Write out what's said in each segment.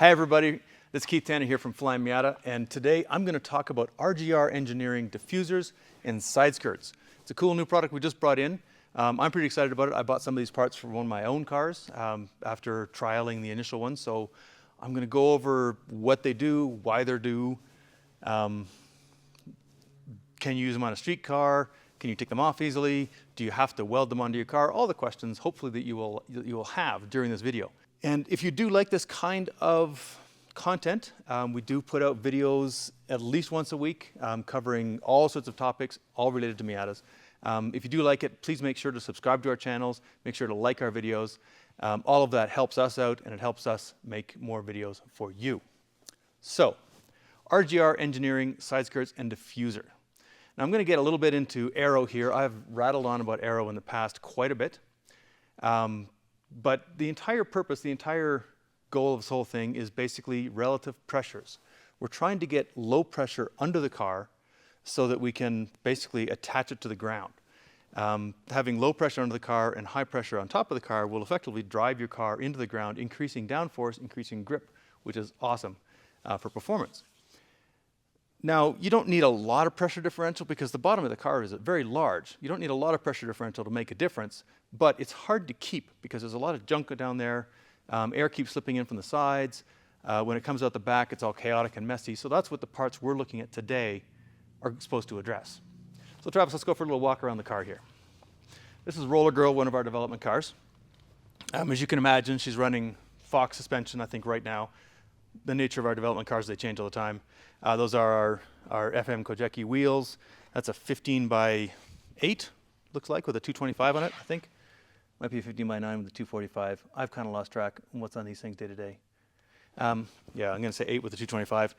Hi everybody, this is Keith Tanner here from Flyin Miata, and today I'm going to talk about RGR Engineering diffusers and sideskirts. It's a cool new product we just brought in. I'm pretty excited about it. I bought some of these parts for one of my own cars after trialing the initial one, so I'm going to go over what they do, why they're due, can you use them on a street car, can you take them off easily, do you have to weld them onto your car, all the questions hopefully that you will have during this video. And if you do like this kind of content, we do put out videos at least once a week covering all sorts of topics, all related to Miatas. If you do like it, please make sure to subscribe to our channels, make sure to like our videos. All of that helps us out and it helps us make more videos for you. So, RGR Engineering Sideskirts and Diffuser. Now I'm going to get a little bit into Aero here. I've rattled on about Aero in the past quite a bit. But the entire purpose, the entire goal of this whole thing is basically relative pressures. We're trying to get low pressure under the car so that we can basically attach it to the ground. Having low pressure under the car and high pressure on top of the car will effectively drive your car into the ground, increasing downforce, increasing grip, which is awesome for performance. Now, you don't need a lot of pressure differential because the bottom of the car is very large. You don't need a lot of pressure differential to make a difference, but it's hard to keep because there's a lot of junk down there. Air keeps slipping in from the sides. When it comes out the back, it's all chaotic and messy. So that's what the parts we're looking at today are supposed to address. So Travis, let's go for a little walk around the car here. This is Roller Girl, one of our development cars. As you can imagine, she's running Fox suspension, I think, right now. The nature of our development cars, they change all the time. Those are our FM Kojeki wheels. That's a 15 by 8, looks like, with a 225 on it, I think. Might be a 15 by 9 with a 245. I've kind of lost track on what's on these things day to day. Yeah, I'm going to say 8 with the 225.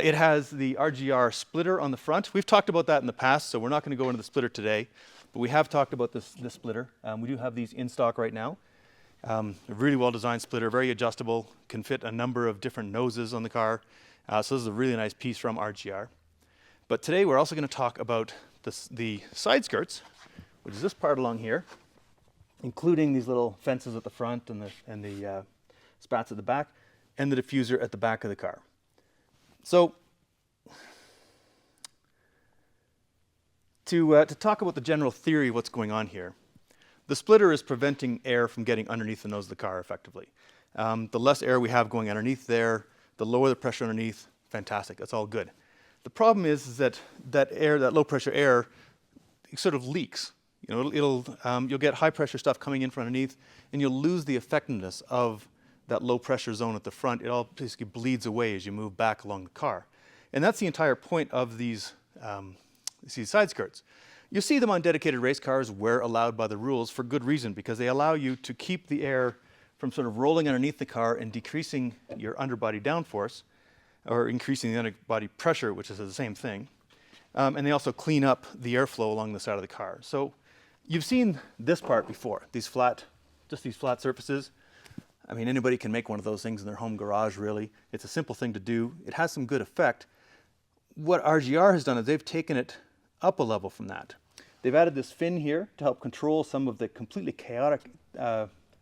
It has the RGR splitter on the front. We've talked about that in the past, so we're not going to go into the splitter today. But we have talked about this splitter. We do have these in stock right now. A really well-designed splitter, very adjustable, can fit a number of different noses on the car. So this is a really nice piece from RGR. But today we're also going to talk about the side skirts, which is this part along here, including these little fences at the front and the spats at the back, and the diffuser at the back of the car. So to talk about the general theory of what's going on here, the splitter is preventing air from getting underneath the nose of the car effectively. The less air we have going underneath there, the lower the pressure underneath, fantastic, that's all good. The problem is that that low pressure air sort of leaks. You know, you'll get high pressure stuff coming in from underneath and you'll lose the effectiveness of that low pressure zone at the front. It all basically bleeds away as you move back along the car. And that's the entire point of these side skirts. You see them on dedicated race cars where allowed by the rules for good reason, because they allow you to keep the air from sort of rolling underneath the car and decreasing your underbody downforce, or increasing the underbody pressure, which is the same thing. And they also clean up the airflow along the side of the car. So you've seen this part before, just these flat surfaces. I mean, anybody can make one of those things in their home garage, really. It's a simple thing to do. It has some good effect. What RGR has done is they've taken it up a level from that. They've added this fin here to help control some of the completely chaotic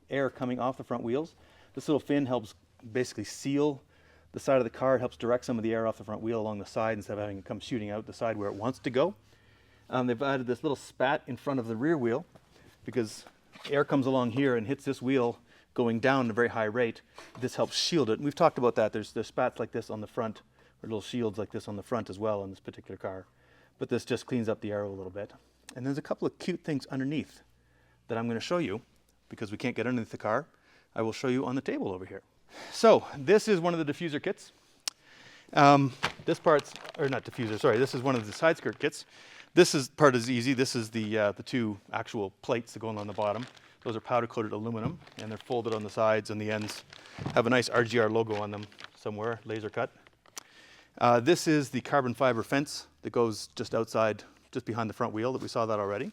air coming off the front wheels. This little fin helps basically seal the side of the car. It helps direct some of the air off the front wheel along the side instead of having it come shooting out the side where it wants to go. They've added this little spat in front of the rear wheel because air comes along here and hits this wheel going down at a very high rate. This helps shield it. And we've talked about that. There's spats like this on the front, or little shields like this on the front as well in this particular car. But this just cleans up the aero a little bit. And there's a couple of cute things underneath that I'm going to show you because we can't get underneath the car. I will show you on the table over here. So this is one of the diffuser kits. This part's, or not diffuser, sorry, this is one of the side skirt kits. Part is easy. This is the two actual plates that go on the bottom. Those are powder coated aluminum and they're folded on the sides, and the ends have a nice RGR logo on them somewhere, laser cut. This is the carbon fiber fence that goes just outside, just behind the front wheel that we saw that already.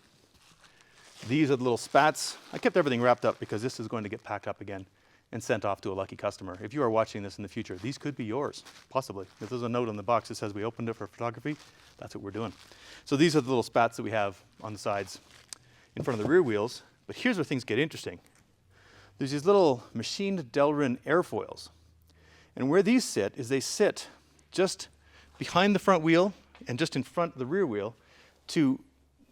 These are the little spats. I kept everything wrapped up because this is going to get packed up again and sent off to a lucky customer. If you are watching this in the future, these could be yours, possibly. If there's a note on the box that says we opened it for photography, that's what we're doing. So these are the little spats that we have on the sides in front of the rear wheels. But here's where things get interesting. There's these little machined Delrin airfoils. And where these sit is they sit just behind the front wheel and just in front of the rear wheel to,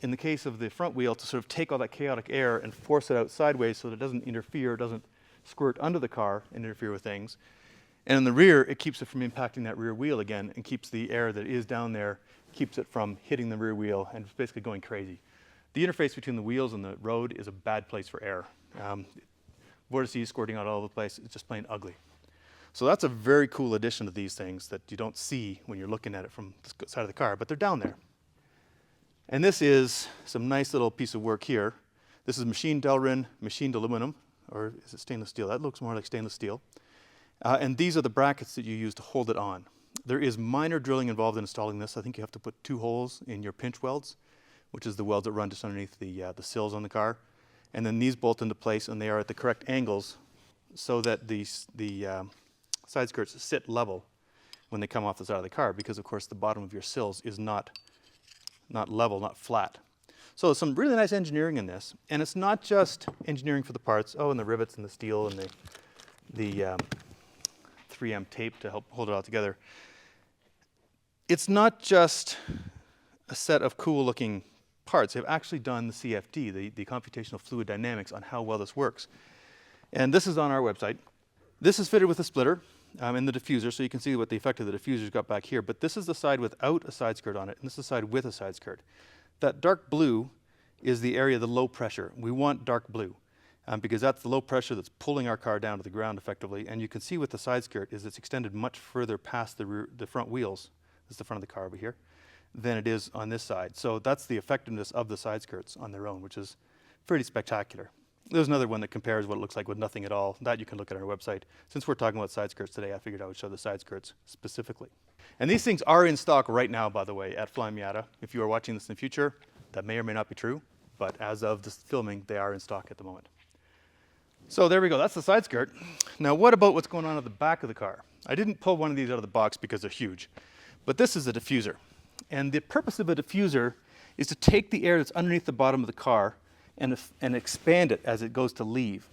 in the case of the front wheel, to sort of take all that chaotic air and force it out sideways so that it doesn't interfere, doesn't squirt under the car and interfere with things. And in the rear, it keeps it from impacting that rear wheel again and keeps the air that is down there, keeps it from hitting the rear wheel and basically going crazy. The interface between the wheels and the road is a bad place for air. Vortices squirting out all over the place, it's just plain ugly. So that's a very cool addition to these things that you don't see when you're looking at it from the side of the car, but they're down there. And this is some nice little piece of work here. This is machined Delrin, machined aluminum, or is it stainless steel? That looks more like stainless steel. And these are the brackets that you use to hold it on. There is minor drilling involved in installing this. I think you have to put 2 holes in your pinch welds, which is the welds that run just underneath the sills on the car. And then these bolt into place, and they are at the correct angles so that the side skirts sit level when they come off the side of the car, because of course the bottom of your sills is not level, not flat. So some really nice engineering in this, and it's not just engineering for the parts, and the rivets and the steel and the 3M tape to help hold it all together. It's not just a set of cool looking parts. They've actually done the CFD, the computational fluid dynamics, on how well this works. And this is on our website. This is fitted with a splitter and the diffuser, so you can see what the effect of the diffuser's got back here. But this is the side without a side skirt on it, and this is the side with a side skirt. That dark blue is the area of the low pressure. We want dark blue because that's the low pressure that's pulling our car down to the ground effectively. And you can see with the side skirt is it's extended much further past the front wheels. This is the front of the car over here, than it is on this side. So that's the effectiveness of the side skirts on their own, which is pretty spectacular. There's another one that compares what it looks like with nothing at all. That you can look at our website. Since we're talking about side skirts today, I figured I would show the side skirts specifically. And these things are in stock right now, by the way, at Flyin Miata. If you are watching this in the future, that may or may not be true, but as of this filming, they are in stock at the moment. So there we go, that's the side skirt. Now what about what's going on at the back of the car? I didn't pull one of these out of the box because they're huge, but this is a diffuser. And the purpose of a diffuser is to take the air that's underneath the bottom of the car and expand it as it goes to leave.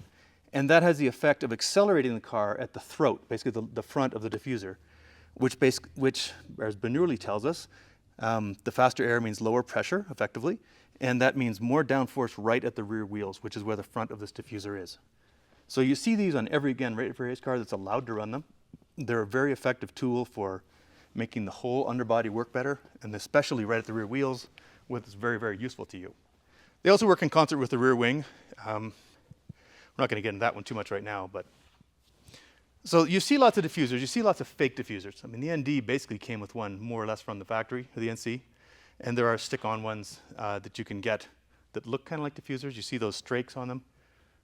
And that has the effect of accelerating the car at the throat, basically the front of the diffuser, which as Bernoulli tells us, the faster air means lower pressure, effectively, and that means more downforce right at the rear wheels, which is where the front of this diffuser is. So you see these on every race car that's allowed to run them. They're a very effective tool for making the whole underbody work better, and especially right at the rear wheels, which is very, very useful to you. They also work in concert with the rear wing. We're not going to get into that one too much right now, but so you see lots of diffusers. You see lots of fake diffusers. I mean, the ND basically came with one more or less from the factory, or the NC, and there are stick-on ones that you can get that look kind of like diffusers. You see those strakes on them.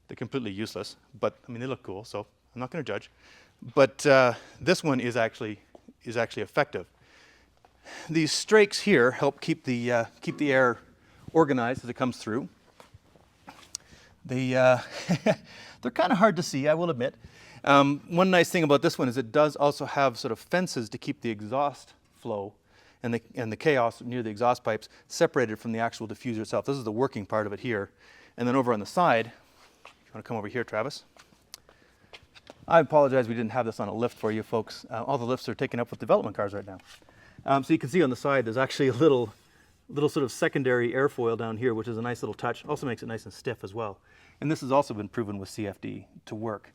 They're completely useless, but I mean, they look cool, so I'm not going to judge. But this one is actually effective. These strakes here help keep the air organized as it comes through. They're kind of hard to see, I will admit. One nice thing about this one is it does also have sort of fences to keep the exhaust flow and the chaos near the exhaust pipes separated from the actual diffuser itself. This is the working part of it here. And then over on the side, if you want to come over here, Travis. I apologize we didn't have this on a lift for you folks. All the lifts are taken up with development cars right now. So you can see on the side there's actually a little sort of secondary airfoil down here, which is a nice little touch. Also makes it nice and stiff as well. And this has also been proven with CFD to work.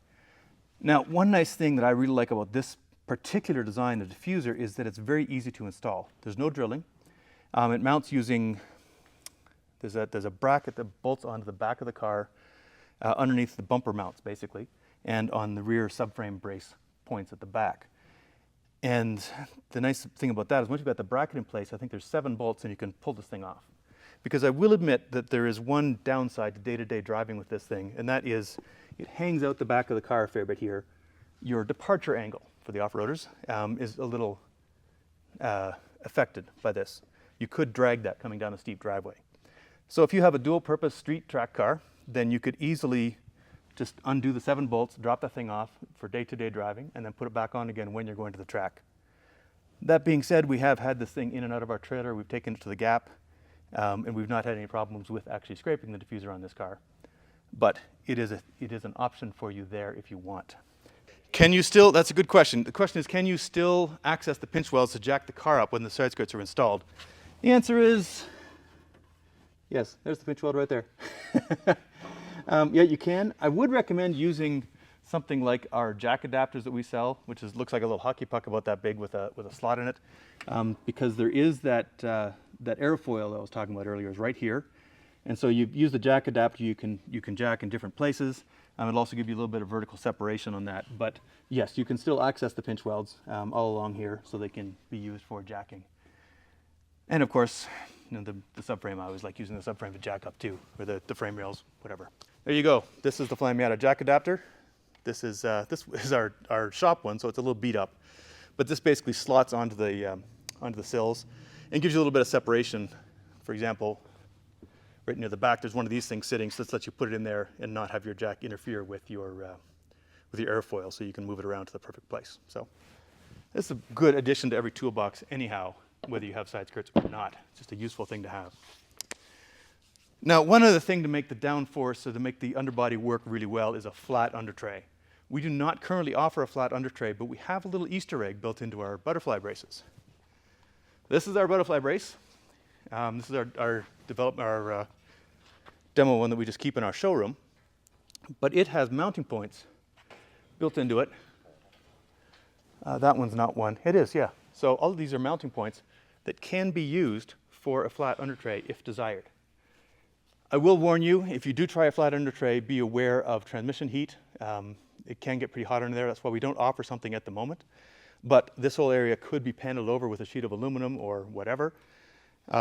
Now, one nice thing that I really like about this particular design, the diffuser, is that it's very easy to install. There's no drilling. It mounts using, there's a bracket that bolts onto the back of the car underneath the bumper mounts, basically, and on the rear subframe brace points at the back. And the nice thing about that is once you've got the bracket in place, I think there's 7 bolts and you can pull this thing off. Because I will admit that there is one downside to day-to-day driving with this thing, and that is it hangs out the back of the car a fair bit here. Your departure angle for the off-roaders is a little affected by this. You could drag that coming down a steep driveway. So if you have a dual-purpose street track car, then you could easily just undo the 7 bolts, drop that thing off for day-to-day driving, and then put it back on again when you're going to the track. That being said, we have had this thing in and out of our trailer. We've taken it to the gap, and we've not had any problems with actually scraping the diffuser on this car. But it is an option for you there if you want. Can you still, that's a good question. The question is, can you still access the pinch welds to jack the car up when the side skirts are installed? The answer is yes. There's the pinch weld right there. Yeah, you can. I would recommend using something like our jack adapters that we sell, which looks like a little hockey puck about that big with a slot in it, because there is that airfoil that I was talking about earlier is right here. And so you use the jack adapter, you can jack in different places. It'll also give you a little bit of vertical separation on that. But yes, you can still access the pinch welds all along here, so they can be used for jacking. And of course, you know, the subframe, I always like using the subframe to jack up too, or the frame rails, whatever. There you go. This is the Flyin Miata jack adapter. This is our shop one, so it's a little beat up. But this basically slots onto the sills and gives you a little bit of separation. For example, right near the back, there's one of these things sitting, so this lets you put it in there and not have your jack interfere with your airfoil, so you can move it around to the perfect place. So this is a good addition to every toolbox anyhow, whether you have side skirts or not. It's just a useful thing to have. Now, one other thing to make the downforce, or to make the underbody work really well, is a flat under tray. We do not currently offer a flat under tray, but we have a little Easter egg built into our butterfly braces. This is our butterfly brace. This is our demo one that we just keep in our showroom, but it has mounting points built into it. That one's not one. It is, yeah. So all of these are mounting points that can be used for a flat under tray if desired. I will warn you, if you do try a flat under tray, be aware of transmission heat. It can get pretty hot under there. That's why we don't offer something at the moment. But this whole area could be paneled over with a sheet of aluminum or whatever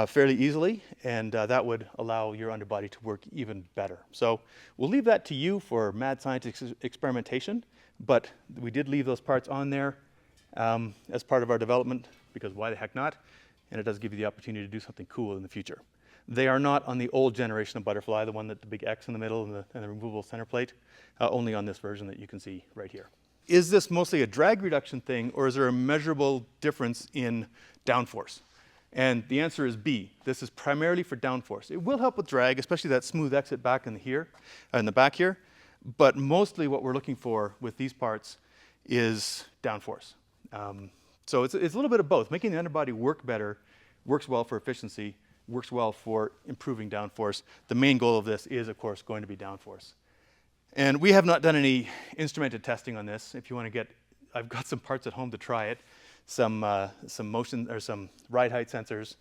fairly easily, and that would allow your underbody to work even better. So we'll leave that to you for mad scientist experimentation, but we did leave those parts on there as part of our development, because why the heck not? And it does give you the opportunity to do something cool in the future. They are not on the old generation of butterfly, the one that the big X in the middle and the removable center plate, only on this version that you can see right here. Is this mostly a drag reduction thing, or is there a measurable difference in downforce? And the answer is B. This is primarily for downforce. It will help with drag, especially that smooth exit back in the back here. But mostly what we're looking for with these parts is downforce. So it's a little bit of both. Making the underbody work better works well for efficiency, works well for improving downforce. The main goal of this is, of course, going to be downforce. And we have not done any instrumented testing on this. If you want to get, I've got some parts at home to try it, some motion or some ride height sensors,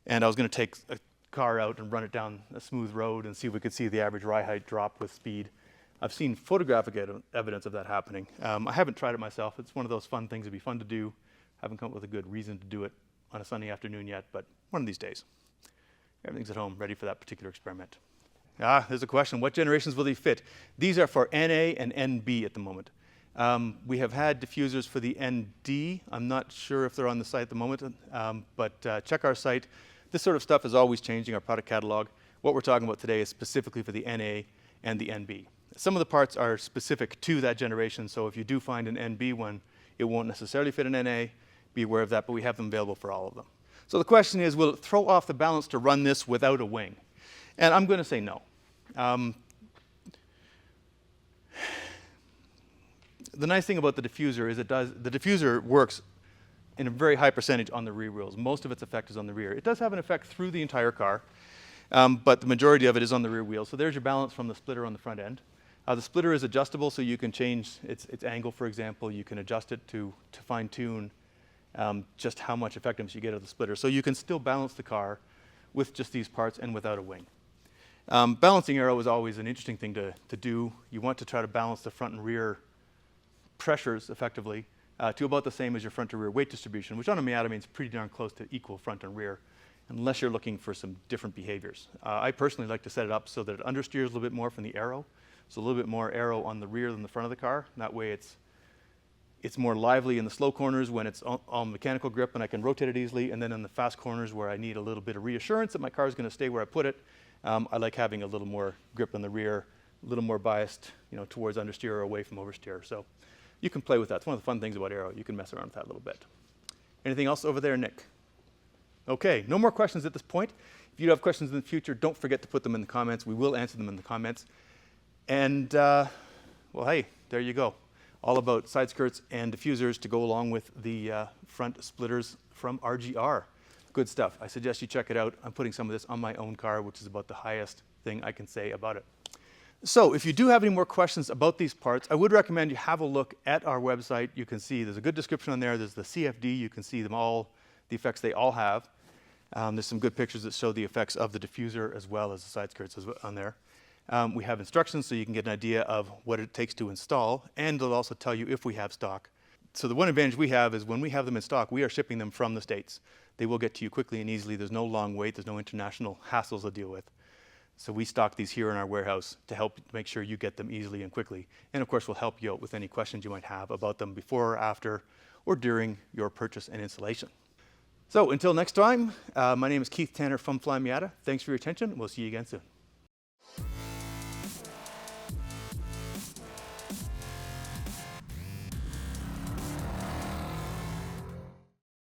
and I was going to take a car out and run it down a smooth road and see if we could see the average ride height drop with speed. I've seen photographic evidence of that happening. I haven't tried it myself. It's one of those fun things that'd be fun to do. Haven't come up with a good reason to do it on a Sunday afternoon yet, but one of these days. Everything's at home, ready for that particular experiment. There's a question. What generations will they fit? These are for NA and NB at the moment. We have had diffusers for the ND. I'm not sure if they're on the site at the moment, but check our site. This sort of stuff is always changing, our product catalog. What we're talking about today is specifically for the NA and the NB. Some of the parts are specific to that generation, so if you do find an NB one, it won't necessarily fit an NA. Be aware of that, but we have them available for all of them. So the question is, will it throw off the balance to run this without a wing? And I'm going to say no. The nice thing about the diffuser is the diffuser works in a very high percentage on the rear wheels. Most of its effect is on the rear. It does have an effect through the entire car, but the majority of it is on the rear wheel. So there's your balance from the splitter on the front end. The splitter is adjustable, so you can change its angle, for example. You can adjust it to fine-tune just how much effectiveness you get out of the splitter. So you can still balance the car with just these parts and without a wing. Balancing aero is always an interesting thing to do. You want to try to balance the front and rear pressures effectively to about the same as your front to rear weight distribution, which on a Miata means pretty darn close to equal front and rear, unless you're looking for some different behaviors. I personally like to set it up so that it understeers a little bit more from the aero, so a little bit more aero on the rear than the front of the car. And that way it's more lively in the slow corners when it's all mechanical grip and I can rotate it easily, and then in the fast corners where I need a little bit of reassurance that my car is going to stay where I put it, I like having a little more grip in the rear, a little more biased, towards understeer or away from oversteer. So you can play with that. It's one of the fun things about aero. You can mess around with that a little bit. Anything else over there, Nick? Okay, no more questions at this point. If you have questions in the future, don't forget to put them in the comments. We will answer them in the comments. And, well, hey, there you go. all about side skirts and diffusers to go along with the front splitters from RGR. Good stuff. I suggest you check it out. I'm putting some of this on my own car, which is about the highest thing I can say about it. So if you do have any more questions about these parts, I would recommend you have a look at our website. You can see there's a good description on there. There's the CFD. You can see them all, the effects they all have. There's some good pictures that show the effects of the diffuser as well as the side skirts on there. We have instructions so you can get an idea of what it takes to install, and it'll also tell you if we have stock. So the one advantage we have is when we have them in stock, we are shipping them from the States. They will get to you quickly and easily. There's no long wait. There's no international hassles to deal with. So we stock these here in our warehouse to help make sure you get them easily and quickly. And of course, we'll help you out with any questions you might have about them before or after or during your purchase and installation. So until next time, my name is Keith Tanner from Flyin Miata. Thanks for your attention. We'll see you again soon.